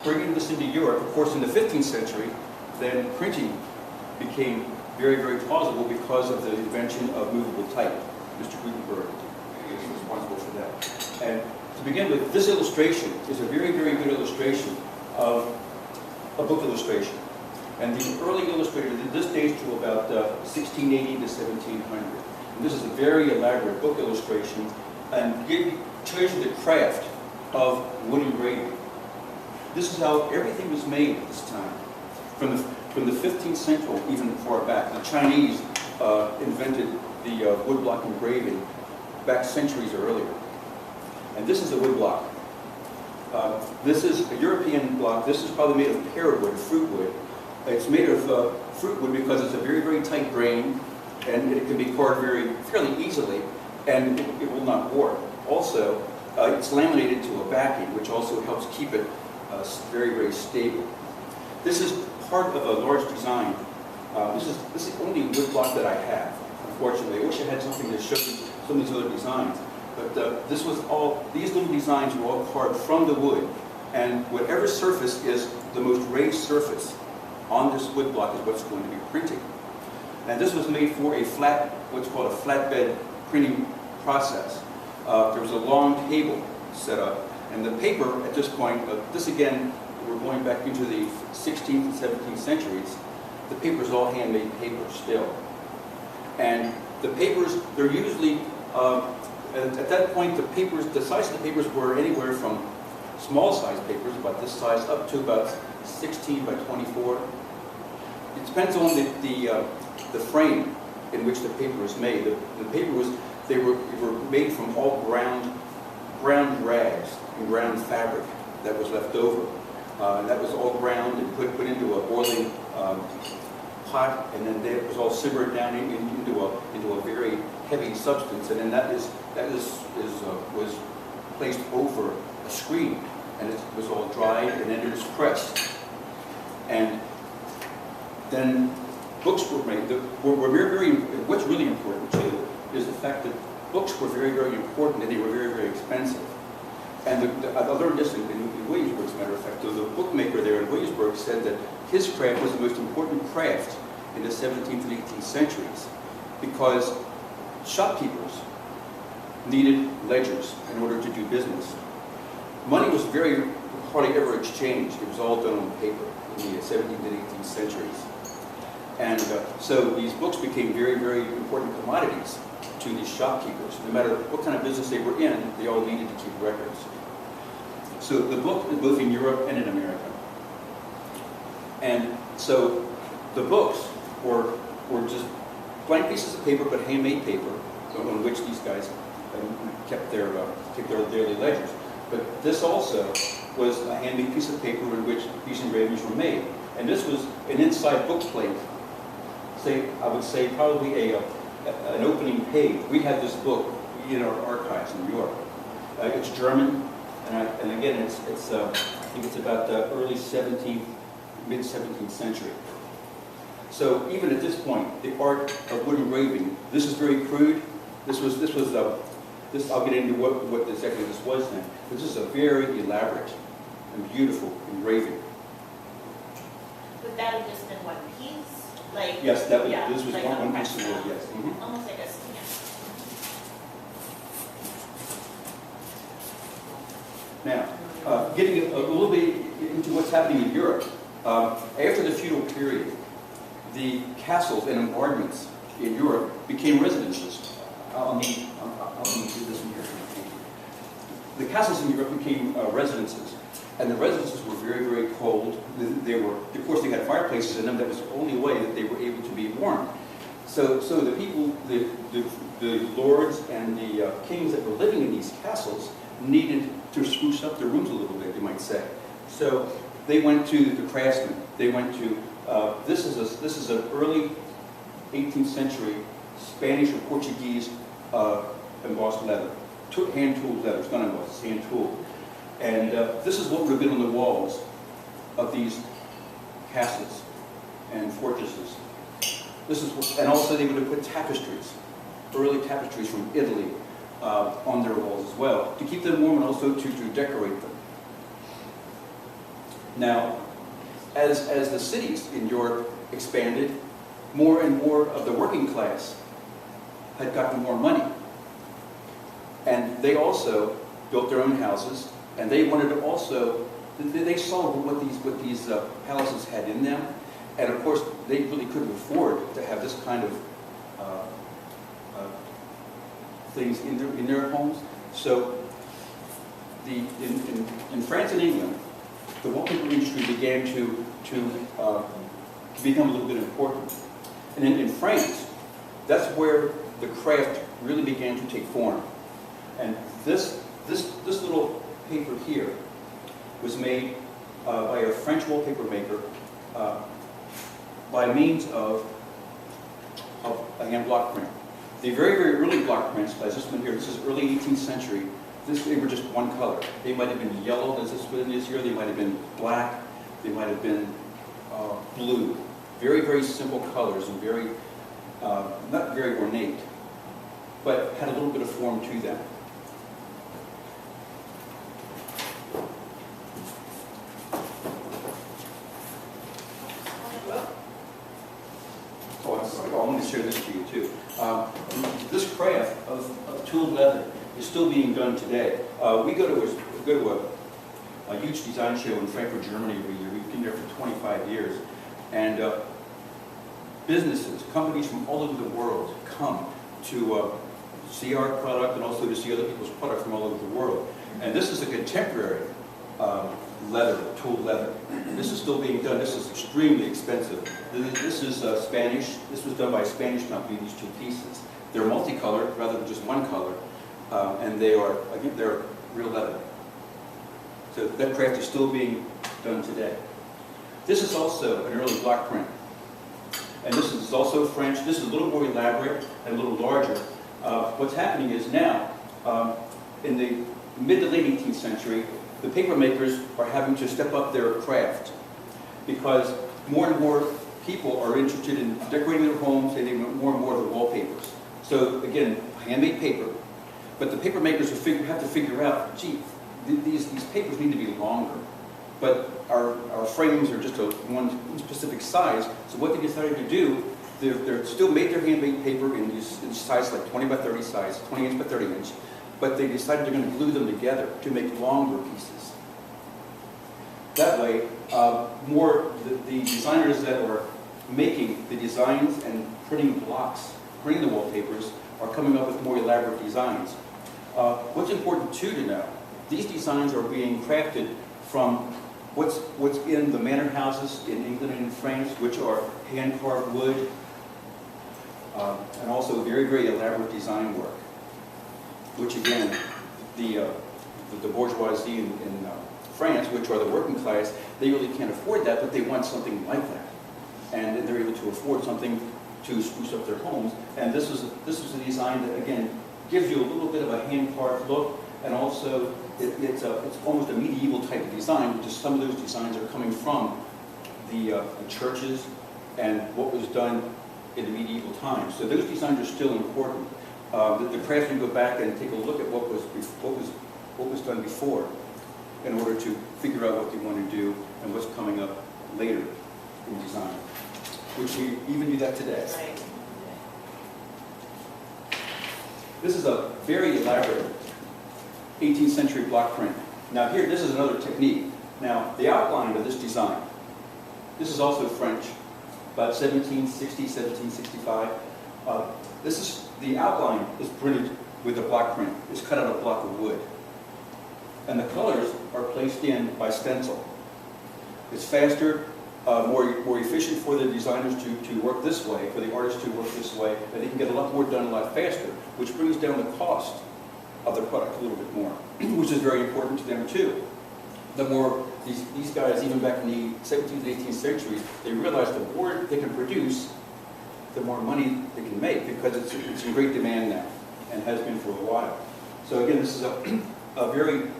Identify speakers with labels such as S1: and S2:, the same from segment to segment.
S1: Bringing this into Europe, of course, in the 15th century, then printing became very, very plausible because of the invention of movable type. Mr. Gutenberg is responsible for that. And to begin with, this illustration is a very, very good illustration of a book illustration. And the early illustrator, this dates to about 1680 to 1700. And this is a very elaborate book illustration and shows you the craft of wood engraving. This is how everything was made at this time. From the 15th century, even far back, the Chinese invented the woodblock engraving back centuries earlier. And this is a woodblock. This is a European block. This is probably made of pear wood, fruit wood. It's made of fruit wood because it's a very, very tight grain, and it can be carved fairly easily, and it will not warp. Also, it's laminated to a backing, which also helps keep it very, very stable. This is part of a large design. This is the only wood block that I have, unfortunately. I wish I had something to show you some of these other designs. But these little designs were all carved from the wood, and whatever surface is the most raised surface on this wood block is what's going to be printing. And this was made for what's called a flatbed printing process. There was a long table set up, and the paper at this point, this again, we're going back into the 16th and 17th centuries, the paper is all handmade paper still. And the papers, they're usually, at that point, the size of the papers were anywhere from small size papers, about this size, up to about 16 by 24. It depends on the frame in which the paper is made. The paper they were made from all ground rags and ground fabric that was left over. And that was all ground and put into a boiling pot, and then it was all simmered down into a very heavy substance, and then that was placed over a screen, and it was all dried, and then it was pressed. And then books were made. What's really important too is the fact that books were very, very important, and they were very, very expensive. And I learned this in Williamsburg, as a matter of fact. So the bookmaker there in Williamsburg said that his craft was the most important craft in the 17th and 18th centuries because shopkeepers needed ledgers in order to do business. Money was hardly ever exchanged. It was all done on paper in the 17th and 18th centuries. And so these books became very, very important commodities to these shopkeepers. No matter what kind of business they were in, they all needed to keep records. So the book is both in Europe and in America. And so the books were just blank pieces of paper, but handmade paper, on which these guys kept their daily ledgers. But this also was a handmade piece of paper in which these engravings were made. And this was an inside book plate. I would say probably an opening page. We have this book in our archives in New York. It's German, and again, I think it's about the early 17th, mid 17th century. So even at this point, the art of wood engraving, this is very crude. I'll get into what exactly this was then. But this is a very elaborate and beautiful engraving.
S2: Would that have just been one piece?
S1: Yes,
S2: yeah,
S1: this was
S2: like
S1: one piece of wood, yes. Mm-hmm.
S2: Almost like a stamp.
S1: Now, getting a little bit into what's happening in Europe, after the feudal period, the castles and embargments in Europe became residences. I'll need to do this in here. The castles in Europe became residences, and the residences were very, very cold. Of course, they had fireplaces in them. That was the only way that they were able to be warm. So the people, the lords and the kings that were living in these castles needed to spruce up their rooms a little bit, you might say. So they went to the craftsmen. They went to this is an early 18th century Spanish or Portuguese embossed leather, hand-tooled leather. It's not embossed, it's hand-tooled. And this is what would have been on the walls of these castles and fortresses. And also they would have put tapestries, early tapestries from Italy, on their walls as well, to keep them warm and also to decorate them. Now, as the cities in Europe expanded, more and more of the working class had gotten more money. And they also built their own houses, and they wanted to also, they saw what these palaces had in them. And of course, they really couldn't afford to have this kind of things in their homes. So in France and England, the wallpaper industry began to become a little bit important. And in France, that's where the craft really began to take form. And this little paper here was made by a French wallpaper maker by means of a hand block print. The very, very early block prints, as this one here, this is early 18th century, they were just one color. They might have been yellow, as this one is here, they might have been black, they might have been blue. Very, very simple colors and very, not very ornate, but had a little bit of form to them. Oh, I'm going to share this to you too. This craft of tooled leather is still being done today. We go to a huge design show in Frankfurt, Germany every year. We've been there for 25 years. And businesses, companies from all over the world come to see our product and also to see other people's product from all over the world. And this is a contemporary leather, tooled leather. This is still being done. This is extremely expensive. This is Spanish. This was done by a Spanish company, these two pieces. They're multicolored rather than just one color. And they are, again, they're real leather. So that craft is still being done today. This is also an early block print. And this is also French. This is a little more elaborate and a little larger. What's happening is now, in the mid to late 18th century, the paper makers are having to step up their craft because more and more people are interested in decorating their homes, and they want more and more of the wallpapers. So again, handmade paper, but the paper makers have to figure out, gee, these papers need to be longer, but our frames are just one specific size. So what they decided to do, they're still made their handmade paper in size like 20 by 30 size, 20 inch by 30 inch, but they decided they're going to glue them together to make longer pieces. That way, the designers that are making the designs and printing blocks, printing the wallpapers, are coming up with more elaborate designs. What's important too to know, these designs are being crafted from what's in the manor houses in England and in France, which are hand-carved wood, and also very, very elaborate design work, which again, the bourgeoisie in France, which are the working class, they really can't afford that, but they want something like that. And they're able to afford something to spruce up their homes. And this is a design that, again, gives you a little bit of a hand-carved look, and also it's almost a medieval type of design, because some of those designs are coming from the churches and what was done in the medieval times. So those designs are still important. The craftsmen go back and take a look at what was done before in order to figure out what they want to do and what's coming up later in design, which we even do that today.
S2: Right.
S1: This is a very elaborate 18th century block print. Now here, this is another technique. Now, the outline of this design, this is also French, about 1760, 1765. The outline is printed with a block print. It's cut out of a block of wood. And the colors are placed in by stencil. It's faster, more efficient for the designers to work this way, for the artists to work this way, and they can get a lot more done a lot faster, which brings down the cost of the product a little bit more, which is very important to them too. The more these guys, even back in the 17th and 18th centuries, they realized the more they can produce, the more money they can make, because it's in great demand now, and has been for a while. So again, this is a very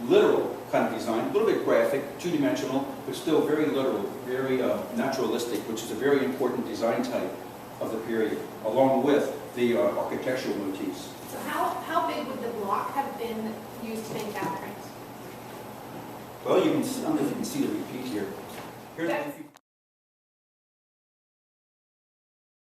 S1: literal kind of design, a little bit graphic, two-dimensional, but still very literal, very naturalistic, which is a very important design type of the period, along with the architectural motifs.
S3: So how big would the block have been used to make that print?
S1: Well, you can, I don't know if you can see the repeat here. Here's,
S2: That's-
S1: if you